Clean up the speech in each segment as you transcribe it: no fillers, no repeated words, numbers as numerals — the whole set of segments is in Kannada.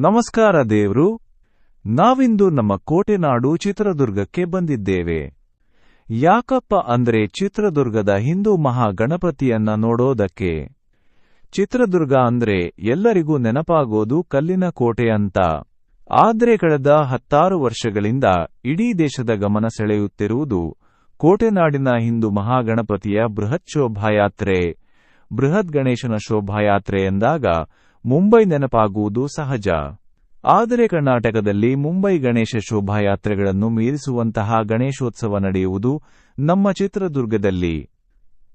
ನಮಸ್ಕಾರ ದೇವ್ರು. ನಾವಿಂದು ನಮ್ಮ ಕೋಟೆನಾಡು ಚಿತ್ರದುರ್ಗಕ್ಕೆ ಬಂದಿದ್ದೇವೆ. ಯಾಕಪ್ಪ ಅಂದ್ರೆ ಚಿತ್ರದುರ್ಗದ ಹಿಂದೂ ಮಹಾಗಣಪತಿಯನ್ನ ನೋಡೋದಕ್ಕೆ. ಚಿತ್ರದುರ್ಗ ಅಂದ್ರೆ ಎಲ್ಲರಿಗೂ ನೆನಪಾಗೋದು ಕಲ್ಲಿನ ಕೋಟೆ ಅಂತ. ಆದ್ರೆ ಕಳೆದ 16 ವರ್ಷಗಳಿಂದ ಇಡೀ ದೇಶದ ಗಮನ ಸೆಳೆಯುತ್ತಿರುವುದು ಕೋಟೆನಾಡಿನ ಹಿಂದೂ ಮಹಾಗಣಪತಿಯ ಬೃಹತ್ ಶೋಭಾಯಾತ್ರೆ. ಬೃಹತ್ ಗಣೇಶನ ಶೋಭಾಯಾತ್ರೆ ಎಂದಾಗ ಮುಂಬೈ ನೆನಪಾಗುವುದು ಸಹಜ. ಆದರೆ ಕರ್ನಾಟಕದಲ್ಲಿ ಮುಂಬೈ ಗಣೇಶ ಶೋಭಾಯಾತ್ರೆಗಳನ್ನು ಮೀರಿಸುವಂತಹ ಗಣೇಶೋತ್ಸವ ನಡೆಯುವುದು ನಮ್ಮ ಚಿತ್ರದುರ್ಗದಲ್ಲಿ.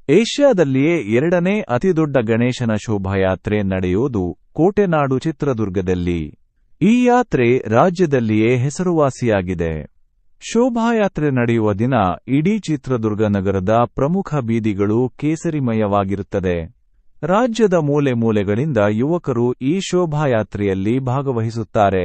ಏಷ್ಯಾದಲ್ಲಿಯೇ 2ನೇ ಅತಿದೊಡ್ಡ ಗಣೇಶನ ಶೋಭಾಯಾತ್ರೆ ನಡೆಯೋದು ಕೋಟೆನಾಡು ಚಿತ್ರದುರ್ಗದಲ್ಲಿ. ಈ ಯಾತ್ರೆ ರಾಜ್ಯದಲ್ಲಿಯೇ ಹೆಸರುವಾಸಿಯಾಗಿದೆ. ಶೋಭಾಯಾತ್ರೆ ನಡೆಯುವ ದಿನ ಇಡೀ ಚಿತ್ರದುರ್ಗ ನಗರದ ಪ್ರಮುಖ ಬೀದಿಗಳು ಕೇಸರಿಮಯವಾಗಿರುತ್ತದೆ. ರಾಜ್ಯದ ಮೂಲೆ ಮೂಲೆಗಳಿಂದ ಯುವಕರು ಈ ಶೋಭಾಯಾತ್ರೆಯಲ್ಲಿ ಭಾಗವಹಿಸುತ್ತಾರೆ.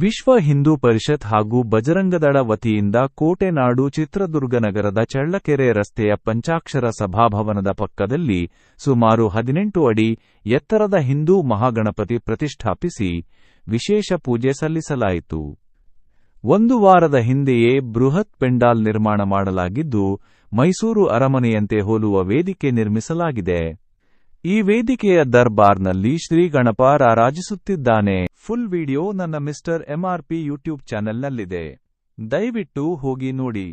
ವಿಶ್ವ ಹಿಂದೂ ಪರಿಷತ್ ಹಾಗೂ ಬಜರಂಗದಳ ವತಿಯಿಂದ ಕೋಟೆನಾಡು ಚಿತ್ರದುರ್ಗ ನಗರದ ಚಳ್ಳಕೆರೆ ರಸ್ತೆಯ ಪಂಚಾಕ್ಷರ ಸಭಾಭವನದ ಪಕ್ಕದಲ್ಲಿ ಸುಮಾರು 18 ಅಡಿ ಎತ್ತರದ ಹಿಂದೂ ಮಹಾಗಣಪತಿ ಪ್ರತಿಷ್ಠಾಪಿಸಿ ವಿಶೇಷ ಪೂಜೆ ಸಲ್ಲಿಸಲಾಯಿತು. ಒಂದು ವಾರದ ಹಿಂದೆಯೇ ಬೃಹತ್ ಪೆಂಡಾಲ್ ನಿರ್ಮಾಣ ಮಾಡಲಾಗಿದ್ದು, ಮೈಸೂರು ಅರಮನೆಯಂತೆ ಹೋಲುವ ವೇದಿಕೆ ನಿರ್ಮಿಸಲಾಗಿದೆ. ಈ ವೇದಿಕೆಯ ದರ್ಬಾರ್ನಲ್ಲಿ ಶ್ರೀ ಗಣಪ ರಾರಾಜಿಸುತ್ತಿದ್ದಾನೆ. ಫುಲ್ ವಿಡಿಯೋ ನನ್ನ ಮಿಸ್ಟರ್ MRP ಯೂಟ್ಯೂಬ್ ಚಾನೆಲ್ನಲ್ಲಿದೆ. ದಯವಿಟ್ಟು ಹೋಗಿ ನೋಡಿ.